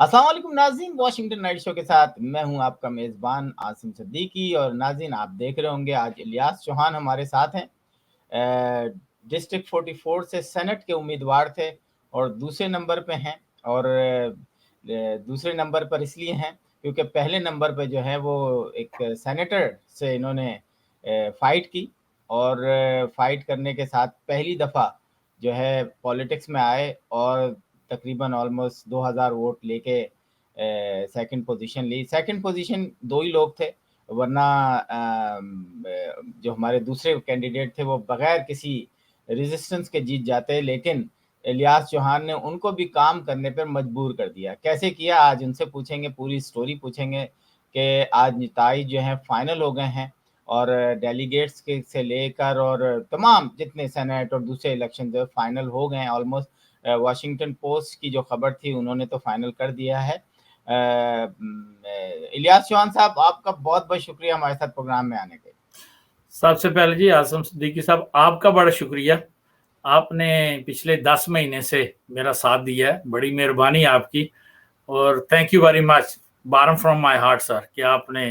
अस्सलाम वालेकुम नाज़रीन, वॉशिंगटन नाइट शो के साथ मैं हूं आपका मेज़बान आसिम सिद्दीकी। और नाज़रीन, आप देख रहे होंगे आज इलियास चौहान हमारे साथ हैं। डिस्ट्रिक्ट 44 से सेनेट के उम्मीदवार थे और दूसरे नंबर पे हैं। और दूसरे नंबर पर इसलिए हैं क्योंकि पहले नंबर पे जो है वो एक सेनेटर से इन्होंने फाइट की। और फाइट करने के साथ पहली दफ़ा जो है पॉलिटिक्स में आए और तकरीबन ऑलमोस्ट 2000 वोट लेके सेकंड पोजीशन ली। सेकंड पोजीशन दो ही लोग थे, वरना जो हमारे दूसरे कैंडिडेट थे वो बगैर किसी रेजिस्टेंस के जीत जाते। लेकिन इलियास चौहान ने उनको भी काम करने पर मजबूर कर दिया। कैसे किया, आज उनसे पूछेंगे, पूरी स्टोरी पूछेंगे कि आज नताइज जो हैं फाइनल हो गए हैं और डेलीगेट्स के से लेकर और तमाम जितने सेनेट और दूसरे इलेक्शन जो फाइनल हो गए हैं ऑलमोस्ट। वाशिंगटन पोस्ट की जो खबर थी उन्होंने तो फाइनल कर दिया है। इलियास चौहान साहब, आपका बहुत बहुत शुक्रिया हमारे साथ प्रोग्राम में आने के। सबसे पहले जी आसिम सिद्दीकी साहब, आपका बड़ा शुक्रिया। आपने पिछले 10 महीने से मेरा साथ दिया है, बड़ी मेहरबानी आपकी। और thank you very much, bottom from my heart sir, कि आपने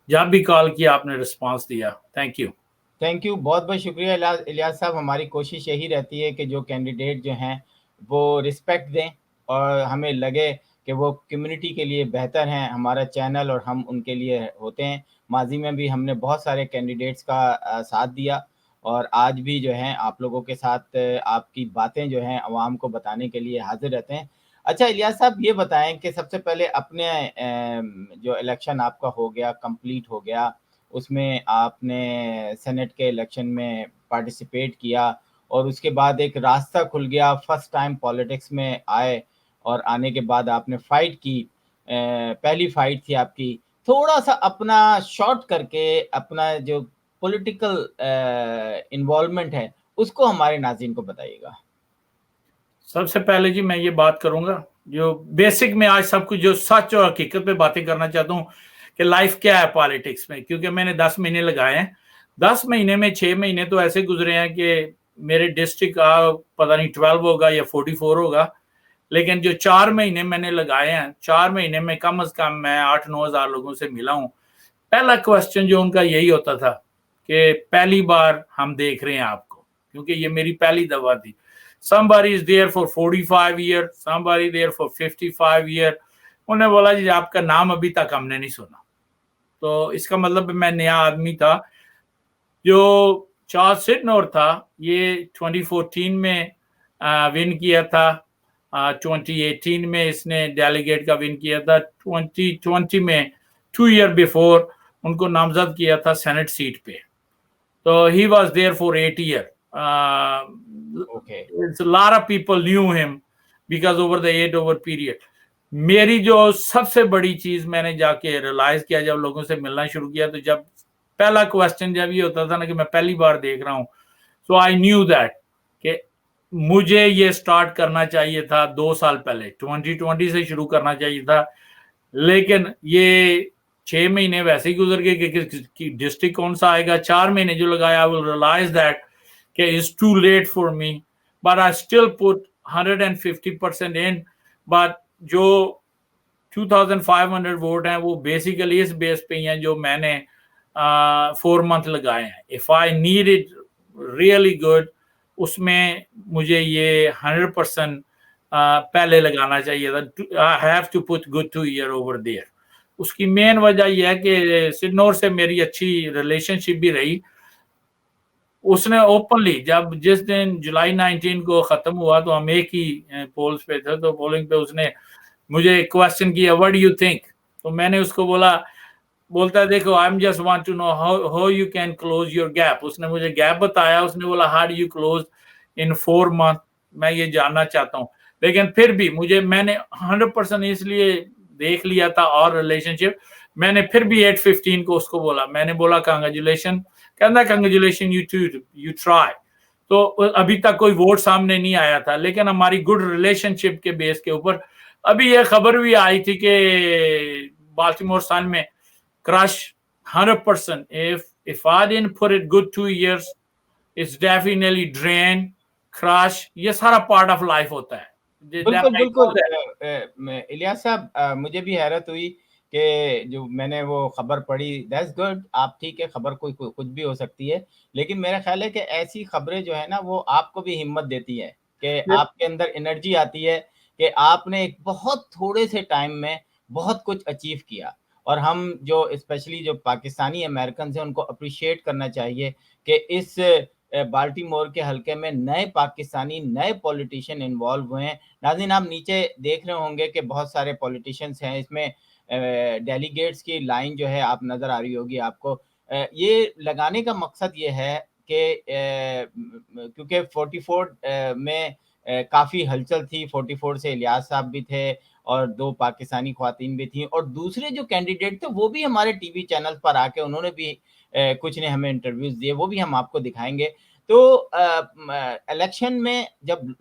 जब भी कॉल किया आपने रिस्पांस दिया। Thank you. थैंक यू, बहुत बहुत शुक्रिया इलियास साहब। हमारी कोशिश यही रहती है कि जो कैंडिडेट जो हैं वो रिस्पेक्ट दें और हमें लगे कि वो कम्युनिटी के लिए बेहतर हैं। हमारा चैनल और हम उनके लिए होते हैं। माजी में भी हमने बहुत सारे कैंडिडेट्स का साथ दिया और आज भी जो है आप लोगों के साथ आपकी बातें जो हैं आवाम को बताने के लिए हाजिर रहते हैं। अच्छा इलियास साहब, ये बताएं कि सबसे पहले अपने जो इलेक्शन आपका हो गया, कंप्लीट हो गया, उसमें आपने सेनेट के इलेक्शन में पार्टिसिपेट किया और उसके बाद एक रास्ता खुल गया, फर्स्ट टाइम पॉलिटिक्स में आए और आने के बाद आपने फाइट की। पहली फाइट थी आपकी। थोड़ा सा अपना शॉर्ट करके अपना जो पॉलिटिकल इन्वॉल्वमेंट है उसको हमारे नाज़रीन को बताइएगा। सबसे पहले जी मैं ये बात करूंगा जो बेसिक में आज सब कुछ जो सच और हकीकत पे बातें करना चाहता हूँ कि लाइफ क्या है पॉलिटिक्स में, क्योंकि मैंने 10 महीने लगाए हैं। 10 महीने में 6 महीने तो ऐसे गुजरे हैं कि मेरे डिस्ट्रिक्ट का पता नहीं 12 होगा या 44 होगा, लेकिन जो 4 महीने मैंने लगाए हैं, 4 महीने में कम से कम मैं 8-9 हजार लोगों से मिला हूँ। पहला क्वेश्चन जो उनका यही होता था कि पहली बार हम देख रहे हैं आपको, क्योंकि ये मेरी पहली दफा थी। Somebody is there for 45 years, somebody there for 55 years. उन्हें बोला जी आपका नाम अभी तक हमने नहीं सुना, तो इसका मतलब मैं नया आदमी था। जो चार्ल्स सिडनोर था ये 2014 में विन किया था, 2018 में इसने डेलीगेट का विन किया था, 2020 में 2 ईयर बिफोर उनको नामजद किया था सेनेट सीट पे। तो he was there for 8 year. A lot of people knew him because over the 8 over period. मेरी जो सबसे बड़ी चीज मैंने जाके रियलाइज किया जब लोगों से मिलना शुरू किया, तो जब पहला क्वेश्चन जब ये होता था ना कि मैं पहली बार देख रहा हूँ, सो आई न्यू दैट कि मुझे ये स्टार्ट करना चाहिए था 2 साल पहले, 2020 से शुरू करना चाहिए था। लेकिन ये 6 महीने वैसे ही गुजर गए कि डिस्ट्रिक्ट कौन सा आएगा। 4 महीने जो लगाया, आई विल रियलाइज दैट कि it's too late for me, but I still put 150% in. But जो 2500 वोट हैं वो बेसिकली इस बेस पे ही हैं जो मैंने 4 मंथ लगाए हैं। If I need it really good, उसमें मुझे ये 100% पहले लगाना चाहिए था। I have to put good 2 year over there. उसकी मेन वजह यह है कि सिडनोर से मेरी अच्छी रिलेशनशिप भी रही। उसने ओपनली जिस दिन जुलाई 19 को खत्म हुआ तो हम एक ही पोल्स पे थे, तो पोलिंग पे उसने मुझे क्वेश्चन किया व्हाट डू यू थिंक, तो मैंने उसको बोलता है देखो I am just want to know how you can close your gap. उसने मुझे गैप बताया, उसने बोला how do you close in 4 month, मैं ये जानना चाहता हूँ। लेकिन फिर भी मैंने 100% इसलिए देख लिया था और रिलेशनशिप, मैंने फिर भी 8-15 को उसको बोला, मैंने बोला कांग्रेचुलेशन, कहना कांग्रेचुलेशन यू ट्राई। तो अभी तक कोई वोट सामने नहीं आया था, लेकिन हमारी गुड रिलेशनशिप के बेस के ऊपर अभी यह खबर भी आई थी कि बाल्टीमोर सन में crush 100%। if I didn't put it good 2 years, it's definitely drain, crush, ये सारा पार्ट ऑफ लाइफ होता है। बिल्कुल, बिल्कुल। इलियास साहब, मुझे भी हैरत हुई कि जो मैंने वो खबर पढ़ी, दैट्स गुड। आप ठीक है, खबर कोई कुछ भी हो सकती है, लेकिन मेरा ख़्याल है कि ऐसी खबरें जो है ना, वो आपको भी हिम्मत देती हैं कि आपके अंदर एनर्जी आती है कि आपने एक बहुत थोड़े से टाइम में बहुत कुछ अचीव किया। और हम जो स्पेशली जो पाकिस्तानी अमेरिकन्स हैं, उनको एप्रिशिएट करना चाहिए कि इस बाल्टीमोर के हल्के में नए पाकिस्तानी, नए पॉलिटिशियन इन्वॉल्व हुए हैं। नाज़रीन, आप नीचे देख रहे होंगे कि बहुत सारे पॉलिटिशियंस हैं इसमें। डेलीगेट्स की लाइन जो है आप नज़र आ रही होगी आपको। ये लगाने का मकसद ये है कि क्योंकि 44 में काफ़ी हलचल थी। 44 से इलियास साहब भी थे और 2 पाकिस्तानी ख़वातीन भी थीं, और दूसरे जो कैंडिडेट थे वो भी हमारे टीवी चैनल पर आके उन्होंने भी कुछ ने हमें इंटरव्यूज़ दिए, वो भी हम आपको दिखाएँगे। तो इलेक्शन में जब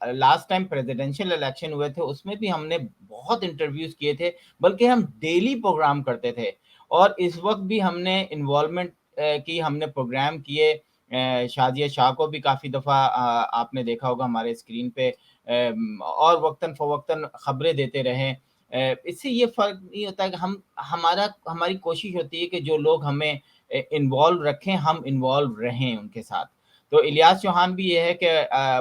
लास्ट टाइम प्रेसिडेंशियल इलेक्शन हुए थे, उसमें भी हमने बहुत इंटरव्यूज़ किए थे, बल्कि हम डेली प्रोग्राम करते थे। और इस वक़्त भी हमने इन्वॉल्वमेंट की, हमने प्रोग्राम किए। शाज़िया शाह को भी काफ़ी दफ़ा आपने देखा होगा हमारे स्क्रीन पे, और वक़्तन-फ़वक़्तन खबरें देते रहे। इससे ये फ़र्क नहीं होता है कि हमारी कोशिश होती है कि जो लोग हमें इन्वॉल्व रखें, हम इन्वॉल्व रहें उनके साथ। तो इलियास चौहान भी ये है कि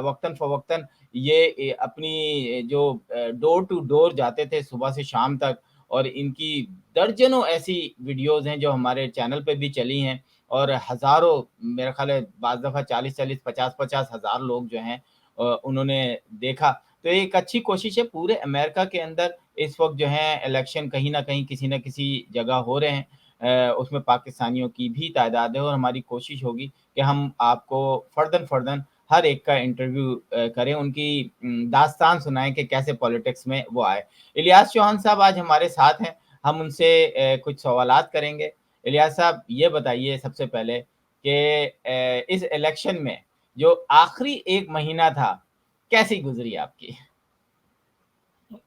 वक़्तन-फ़वक़्तन ये अपनी जो डोर टू डोर जाते थे सुबह से शाम तक, और इनकी दर्जनों ऐसी वीडियोज़ हैं जो हमारे चैनल पे भी चली हैं, और हज़ारों, मेरा ख़्याल है बाज़ दफ़ा 40-40, 50-50 हज़ार लोग जो हैं उन्होंने देखा। तो ये एक अच्छी कोशिश है। पूरे अमेरिका के अंदर इस वक़्त जो है इलेक्शन कहीं न कहीं, किसी न किसी जगह हो रहे हैं। उसमें पाकिस्तानियों की भी तादाद है, और हमारी कोशिश होगी कि हम आपको फ़र्दन-फ़र्दन हर एक का इंटरव्यू करें, उनकी दास्तान सुनाएँ कि कैसे पॉलिटिक्स में वो आए। इलियास चौहान साहब आज हमारे साथ हैं, हम उनसे कुछ सवालात करेंगे। इलियास साहब, ये बताइए सबसे पहले कि इस इलेक्शन में जो आखिरी 1 महीना था, कैसी गुज़री आपकी?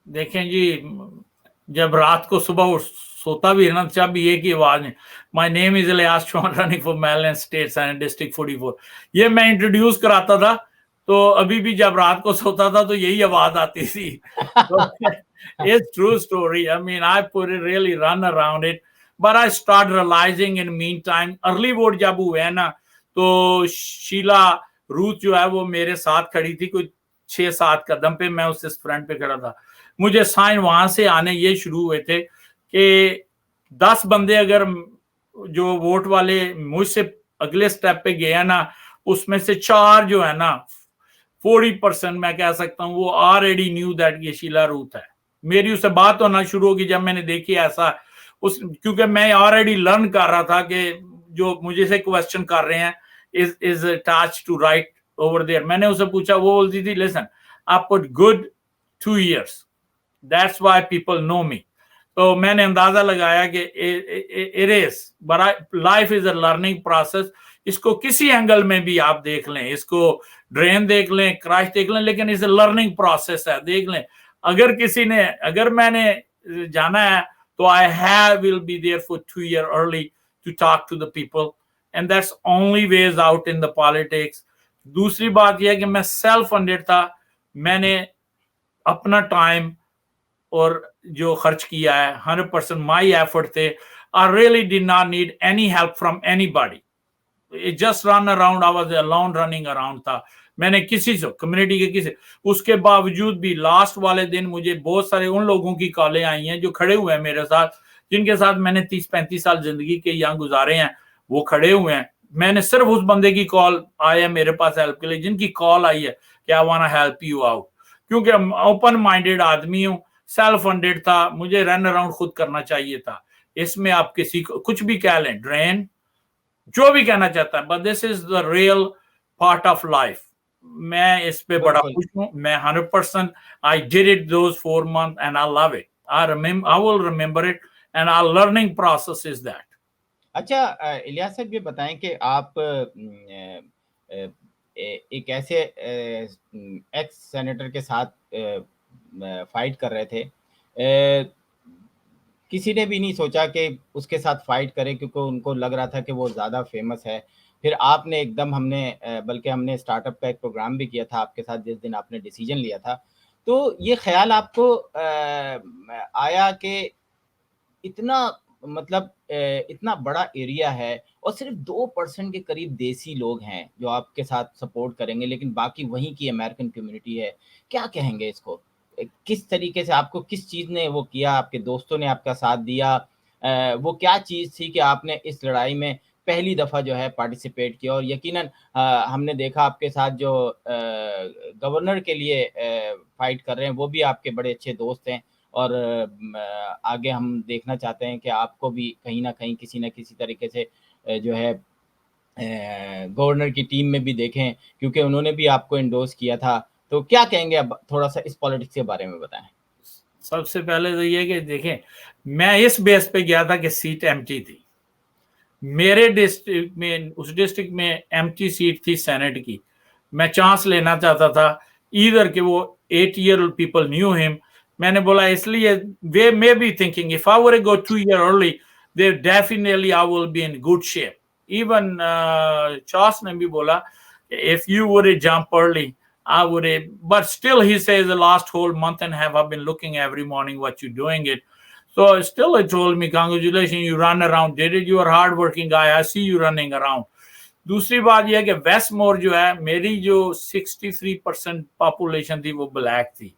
देखें जी, जब रात को सुबह सोता भी है ना, जब भी एक ही आवाज है, my name is Ilyas Chauhan, running for Maryland state senate district 44। ये मैं इंट्रोड्यूस कराता था, तो अभी भी जब रात को सोता था तो यही आवाज आती थी। तो it's true story. I mean, I put it really run around it, but I start realizing in meantime, early vote जब हुए ना, तो शीला रूथ जो है वो मेरे साथ खड़ी थी, कुछ 6-7 कदम पे, मैं उससे फ्रंट पे खड़ा था। मुझे साइन वहां से आने ये शुरू हुए थे कि 10 बंदे अगर जो वोट वाले मुझसे अगले स्टेप पे गए ना, उसमें से 4 जो है ना, 40% मैं कह सकता हूँ, वो ऑलरेडी न्यू दैट ये शीला रूथ है। मेरी उससे बात होना शुरू होगी जब मैंने देखी ऐसा, क्योंकि मैं ऑलरेडी लर्न कर रहा था कि जो मुझे से क्वेश्चन कर रहे हैं is attached to right over there. मैंने उससे पूछा, वो बोलती थी, लिसन, आप put good 2 years, that's why people know me. तो मैंने अंदाजा लगाया कि it is, but life is a learning process. इसको किसी एंगल में भी आप देख लें, इसको ड्रेन देख लें, क्रैश देख लें, लेकिन इस लर्निंग प्रोसेस है, देख लें। अगर मैंने जाना है तो I have will be there for 2 years early to talk to the people, and that's only ways out in the politics. दूसरी बात यह है कि मैं सेल्फ फंडेड था, मैंने अपना टाइम और जो खर्च किया है 100% माई एफर्ट थे। I really did not need any help from anybody, just run around, I was alone running around था। मैंने किसी से, कम्युनिटी के किसी, उसके बावजूद भी लास्ट वाले दिन मुझे बहुत सारे उन लोगों की कॉलें आई हैं जो खड़े हुए हैं मेरे साथ, जिनके साथ मैंने 30-35 साल जिंदगी के यहाँ गुजारे हैं, वो खड़े हुए हैं। मैंने सिर्फ उस बंदे की कॉल आया मेरे पास हेल्प के लिए जिनकी कॉल आई है कि I want to help you out, क्योंकि ओपन माइंडेड आदमी हूँ, सेल्फ फंडेड था, मुझे रन अराउंड खुद करना चाहिए था। इसमें आप किसी को कुछ भी कह लें, ड्रेन, जो भी कहना चाहता है, but this is the real part of life. मैं इस पे बड़ा बिल्कुल। खुश हूँ, मैं 100%, I did it those 4 months and I love it, I will remember it, and our learning process is that. अच्छा, इलियास साहब, ये बताएँ कि आप एक ऐसे एक्स सेनेटर के साथ फाइट कर रहे थे। किसी ने भी नहीं सोचा कि उसके साथ फाइट करें, क्योंकि उनको लग रहा था कि वो ज़्यादा फेमस है। फिर आपने एकदम, हमने बल्कि हमने स्टार्टअप का एक प्रोग्राम भी किया था आपके साथ जिस दिन आपने डिसीजन लिया था। तो ये ख्याल आपको आया कि इतना मतलब इतना बड़ा एरिया है और सिर्फ 2% के करीब देसी लोग हैं जो आपके साथ सपोर्ट करेंगे, लेकिन बाकी वहीं की अमेरिकन कम्युनिटी है। क्या कहेंगे इसको? किस तरीके से आपको किस चीज़ ने वो किया, आपके दोस्तों ने आपका साथ दिया? वो क्या चीज़ थी कि आपने इस लड़ाई में पहली दफ़ा जो है पार्टिसिपेट किया? और यकीनन हमने देखा आपके साथ जो गवर्नर के लिए फाइट कर रहे हैं, वो भी आपके बड़े अच्छे दोस्त हैं। और आगे हम देखना चाहते हैं कि आपको भी कहीं न कहीं किसी न किसी तरीके से जो है गवर्नर की टीम में भी देखें, क्योंकि उन्होंने भी आपको एंडोर्स किया था। तो क्या कहेंगे अब थोड़ा-सा इस पॉलिटिक्स के बारे में बताएँ? सबसे पहले तो ये कि देखें, मैं इस बेस पे गया था कि सीट एम्प्टी थी। मेरे डिस्ट्रिक्ट में, उस डिस्ट्रिक्ट में एम्प्टी सीट थी सेनेट की। मैं चांस लेना चाहता था, इधर के वो 8 ईयर पीपल न्यू हिम। मैंने बोला इसलिए वे may be thinking if I were go 2 year early they definitely I will be in good shape. Even Charles ने भी बोला if you would have jumped early I would have, but still he says the last whole month and a half I've been looking every morning what you're doing it. So still he told me congratulations you run around, did it, you are hard working guy, I see you running around. दूसरी बात यह है कि Westmore जो है, मेरी जो 63% population थी वो ब्लैक थी।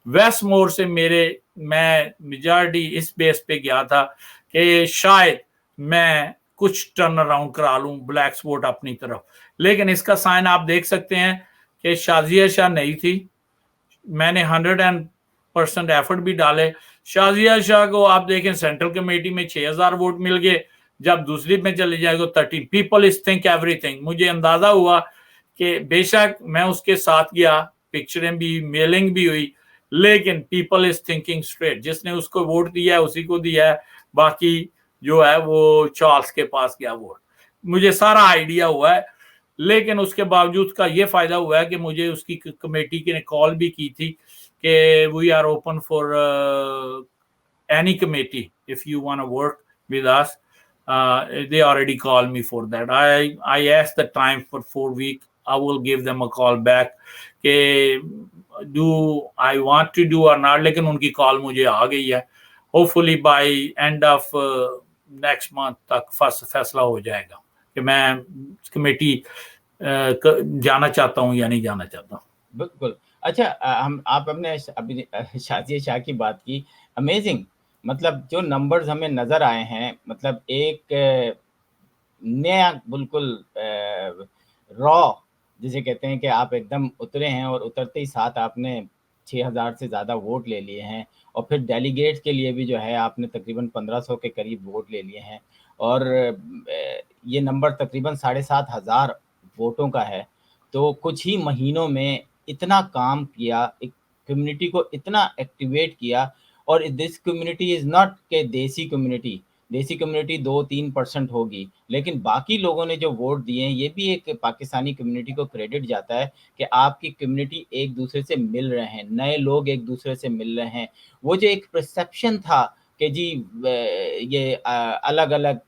वेस्टमोर से मैं मेजॉरिटी इस बेस पे गया था कि शायद मैं कुछ टर्न अराउंड करा लूं ब्लैक वोट अपनी तरफ। लेकिन इसका साइन आप देख सकते हैं कि शाजिया शाह नहीं थी। मैंने 100% एफर्ट भी डाले। शाजिया शाह को आप देखें सेंट्रल कमेटी में 6000 वोट मिल गए, जब दूसरी में चले जाएगा 30 पीपल इज थिंक एवरीथिंग। मुझे अंदाजा हुआ कि बेशक मैं उसके साथ गया, पिक्चरें भी, मेलिंग भी हुई, लेकिन पीपल इज थिंकिंग स्ट्रेट। जिसने उसको वोट दिया है उसी को दिया है, बाकी जो है वो चार्ल्स के पास गया वोट। मुझे सारा आइडिया हुआ है, लेकिन उसके बावजूद का ये फायदा हुआ है कि मुझे उसकी कमेटी ने कॉल भी की थी कि we are open for any committee if you want to work with us. They already called me for that. I asked the time for 4 weeks. I will give them a call back कि do I want to do or not, लेकिन उनकी call मुझे आ गई है। Hopefully by end of next month तक फैसला हो जाएगा कि मैं कमेटी जाना चाहता हूँ या नहीं जाना चाहता हूँ। बिल्कुल। अच्छा हम आप हमने अभी शाज़िया शाह की बात की, अमेज़िंग। मतलब जो नंबर्स हमें नज़र आए हैं, मतलब एक नया बिल्कुल रॉ जिसे कहते हैं कि आप एकदम उतरे हैं और उतरते ही साथ आपने 6000 से ज़्यादा वोट ले लिए हैं और फिर डेलीगेट्स के लिए भी जो है आपने तकरीबन 1500 के करीब वोट ले लिए हैं और ये नंबर तकरीबन 7500 वोटों का है। तो कुछ ही महीनों में इतना काम किया, एक कम्युनिटी को इतना एक्टिवेट किया और दिस कम्युनिटी इज़ नॉट के देसी कम्युनिटी 2-3% होगी, लेकिन बाकी लोगों ने जो वोट दिए हैं, ये भी एक पाकिस्तानी कम्युनिटी को क्रेडिट जाता है कि आपकी कम्युनिटी एक-दूसरे से मिल रहे हैं, नए लोग एक-दूसरे से मिल रहे हैं। वो जो एक परसेप्शन था कि जी ये अलग-अलग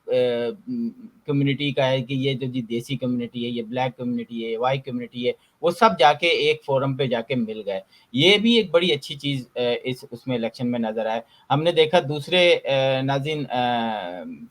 कम्युनिटी का है कि ये जो जी देसी कम्युनिटी है, ये ब्लैक कम्युनिटी है, ये व्हाइट कम्युनिटी है, वो सब जाके एक फोरम पे जाके मिल गए। ये भी एक बड़ी अच्छी चीज़ इस उसमें इलेक्शन में नज़र आए। हमने देखा दूसरे नाज़रीन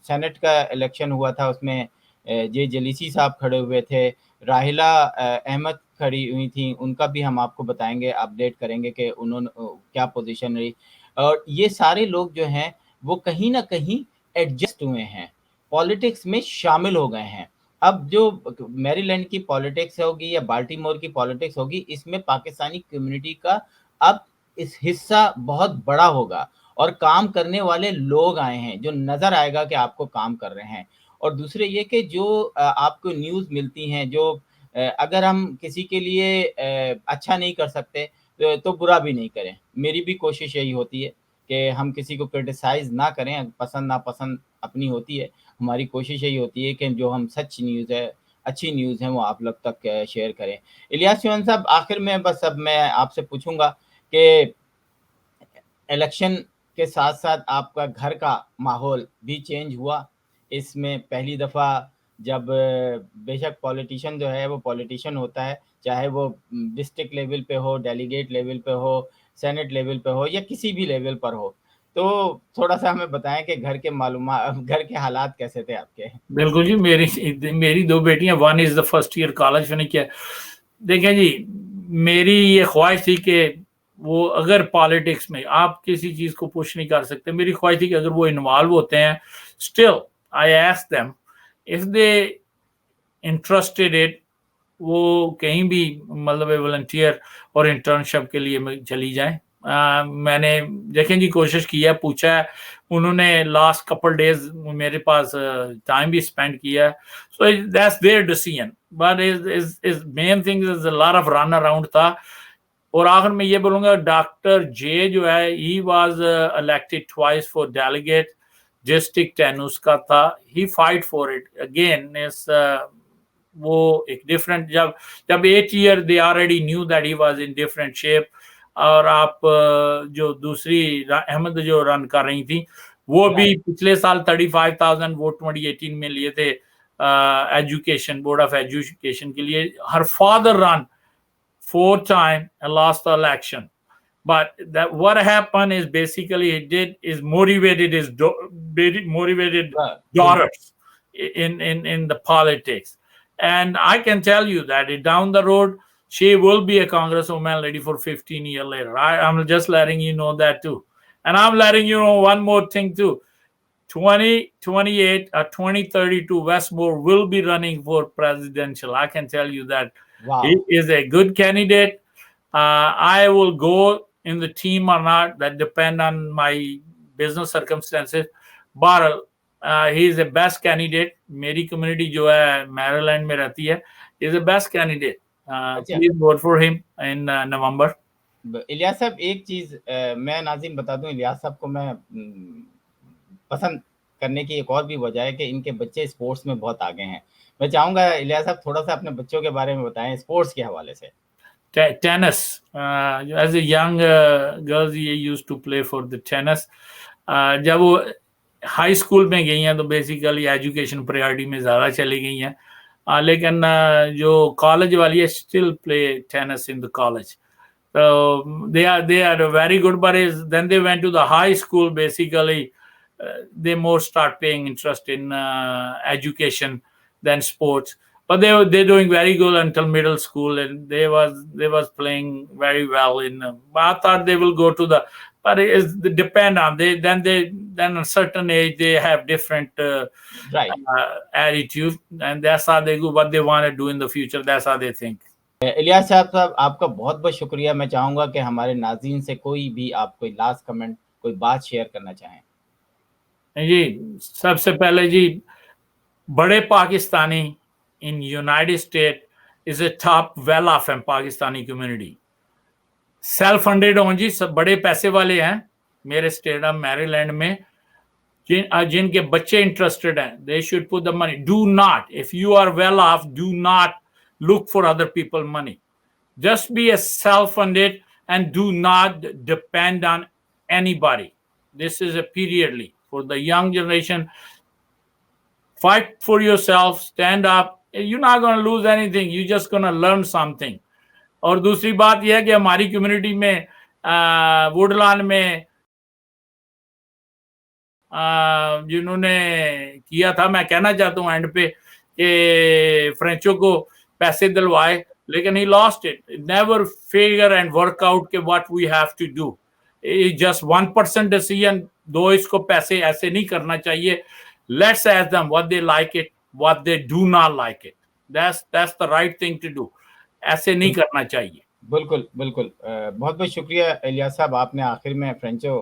सेनेट का इलेक्शन हुआ था उसमें जे जलीसी साहब खड़े हुए थे, राहिला अहमद खड़ी हुई थी, उनका भी हम आपको बताएँगे, अपडेट करेंगे कि उन्होंने क्या पोज़ीशन रही। और ये सारे लोग जो हैं, वो कहीं न कहीं एडजस्ट हुए हैं, पॉलिटिक्स में शामिल हो गए हैं। अब जो मैरीलैंड की पॉलिटिक्स होगी या बाल्टीमोर की पॉलिटिक्स होगी, इसमें पाकिस्तानी कम्युनिटी का अब इस हिस्सा बहुत बड़ा होगा और काम करने वाले लोग आए हैं, जो नज़र आएगा कि आपको काम कर रहे हैं। और दूसरे ये कि जो आपको न्यूज़ मिलती हैं, जो अगर हम किसी के लिए अच्छा नहीं कर सकते, तो बुरा भी नहीं करें। मेरी भी कोशिश यही होती है कि हम किसी को क्रिटिसाइज़ ना करें, पसंद-नापसंद अपनी होती है। हमारी कोशिश यही होती है कि जो हम सच न्यूज़ है, अच्छी न्यूज़ है, वो आप लोग तक शेयर करें। इलियास चौहान साहब, आखिर में बस अब मैं आपसे पूछूँगा कि इलेक्शन के साथ-साथ आपका घर का माहौल भी चेंज हुआ। इसमें पहली दफ़ा जब बेशक पॉलिटिशियन जो है वो पॉलिटिशियन होता है, चाहे वो डिस्ट्रिक्ट लेवल पे हो, डेलीगेट लेवल पे हो सेनेट लेवल पे हो या किसी भी लेवल पर हो। तो थोड़ा-सा हमें बताएँ कि घर के हालात कैसे थे आपके? बिल्कुल जी, मेरी 2 बेटियाँ, one is the first year college finish किया। देखें जी, मेरी ये ख्वाहिश थी कि वो अगर पॉलिटिक्स में आप किसी चीज़ को पुश नहीं कर सकते, मेरी ख्वाहिश थी कि अगर वो इन्वॉल्व होते हैं, still I asked them if they interested it, वो कहीं भी मतलब वॉलंटियर और इंटर्नशिप के लिए चली जाएं। मैंने देखें जी कोशिश की है, पूछा है, उन्होंने लास्ट कपल डेज मेरे पास टाइम भी स्पेंड किया है, so that's there decision, but is main thing is a lot of run around था। और आखिर में ये बोलूंगा, डॉक्टर जे जो है, he was elected twice for delegate, district 10 उसका था, ही फाइट फॉर इट अगेन। इस वो एक डिफरेंट, जब जब 8 year they already knew that he was in different shape. और आप जो दूसरी अहमद जो रन कर रही थी, वो भी पिछले साल 35,000 वोट 2018 में लिए थे एजुकेशन, बोर्ड ऑफ एजुकेशन के लिए। Her father run 4 times and lost the election. But that what happened is basically he did is motivated his motivated daughters in the politics. And I can tell you that down the road she will be a congresswoman lady for 15 years later. I'm just letting you know that too. And I'm letting you know one more thing too. 2028 or 2032, Westmore will be running for presidential. I can tell you that. Wow. He is a good candidate. I will go in the team or not, that depend on my business circumstances. But he is the best candidate. मेरी community जो है Maryland में रहती है, is the best candidate. Please vote for him in November. Ilyas साहब, एक चीज़ मैं नाज़रीन बता दूं, इलियास साहब को मैं पसंद करने की एक और भी वजह है कि इनके बच्चे स्पोर्ट्स में बहुत आगे हैं। मैं चाहूँगा इलियास साहब थोड़ा-सा अपने बच्चों के बारे में बताएँ स्पोर्ट्स के हवाले से। Tennis. As a young girl, he used to play for the tennis. जब वो हाई स्कूल में गई हैं तो बेसिकली एजुकेशन प्रायोरिटी में ज़्यादा चली गई हैं, लेकिन जो कॉलेज वाली है, still play tennis in the college. So they are very good, but then they went to the high school. Basically, they more start paying interest in education than sports. But they're doing very good until middle school, and they was playing very well in. I thought they will go to the, but it depend on then a certain age they have different attitude, and that's how they go. What they want to do in the future, that's how they think. Ilyas साहब, आपका बहुत-बहुत शुक्रिया। मैं चाहूँगा कि हमारे नाज़रीन से कोई भी आप कोई लास्ट कमेंट, कोई बात शेयर करना चाहें। जी, सबसे पहले जी, बड़े Pakistani in United State is a top well off am Pakistani community. Self funded हों जी, सब बड़े पैसे वाले हैं मेरे स्टेट ऑफ मैरीलैंड में, जिनके बच्चे इंटरेस्टेड हैं, they should put the money. Do not, if you are well off, do not look for other people money. Just be a self-funded and do not depend on anybody. This is a periodly for the young generation. Fight for yourself, stand up. You're not going to lose anything. You're just going to learn something. और दूसरी बात यह है कि हमारी community में Woodland में जिन्होंने किया था, मैं कहना चाहता हूँ एंड पे कि फ्रेंचो को पैसे दिलवाए, लेकिन he lost it. Never figure and work out के what we have to do. It's just 1% decision. दो इसको पैसे ऐसे नहीं करना चाहिए. Let's ask them what they like it, what they do not like it. That's the right thing to do. ऐसे नहीं करना चाहिए. बिल्कुल, बिल्कुल। बहुत-बहुत शुक्रिया इलियास साहब, आपने आखिर में फ्रेंचो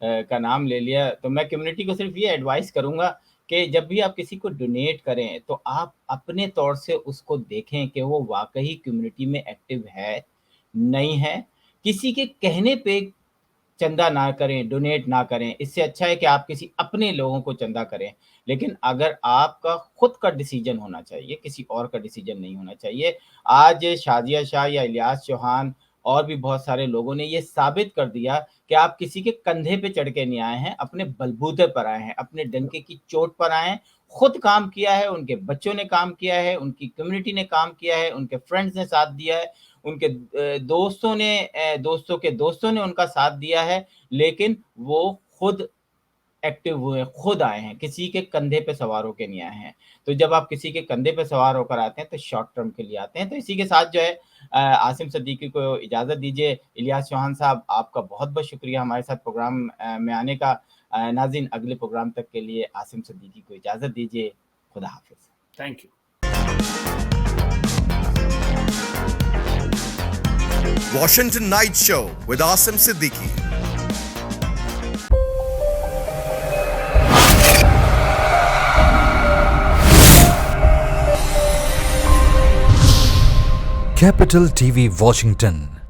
का नाम ले लिया। तो मैं कम्युनिटी को सिर्फ ये एडवाइस करूँगा कि जब भी आप किसी को डोनेट करें, तो आप अपने तौर से उसको देखें कि वो वाक़ई कम्युनिटी में एक्टिव है, नहीं है। किसी के कहने पे चंदा ना करें, डोनेट ना करें। इससे अच्छा है कि आप किसी अपने लोगों को चंदा करें। लेकिन अगर आपका खुद का डिसीजन होना चाहिए, किसी और का डिसीजन नहीं होना चाहिए। आज शादिया शाह या इलियास चौहान और भी बहुत सारे लोगों ने ये साबित कर दिया कि आप किसी के कंधे पे चढ़ के नहीं आए हैं, अपने बलबूते पर आए हैं, अपने डंके की चोट पर आए हैं, खुद काम किया है, उनके बच्चों ने काम किया है, उनकी कम्युनिटी ने काम किया है, उनके फ्रेंड्स ने साथ दिया है, उनके दोस्तों के दोस्तों ने उनका साथ दिया है, लेकिन वो खुद एक्टिव हुए, खुद आए हैं, किसी के कंधे पे सवार होके नहीं आए हैं। तो जब आप किसी के कंधे पे सवार होकर आते हैं, तो शॉर्ट टर्म के लिए आते हैं। तो इसी के साथ जो है आसिम सिद्दीकी को इजाज़त दीजिए। इलियास चौहान साहब, आपका बहुत-बहुत शुक्रिया हमारे साथ प्रोग्राम में आने का। नाज़रीन, अगले प्रोग्राम तक के लिए आसिम सिद्दीकी को इजाज़त दीजिए। खुदा हाफ़िज़। Thank you. Washington Night Show with Asim Siddiqui. Capital TV Washington.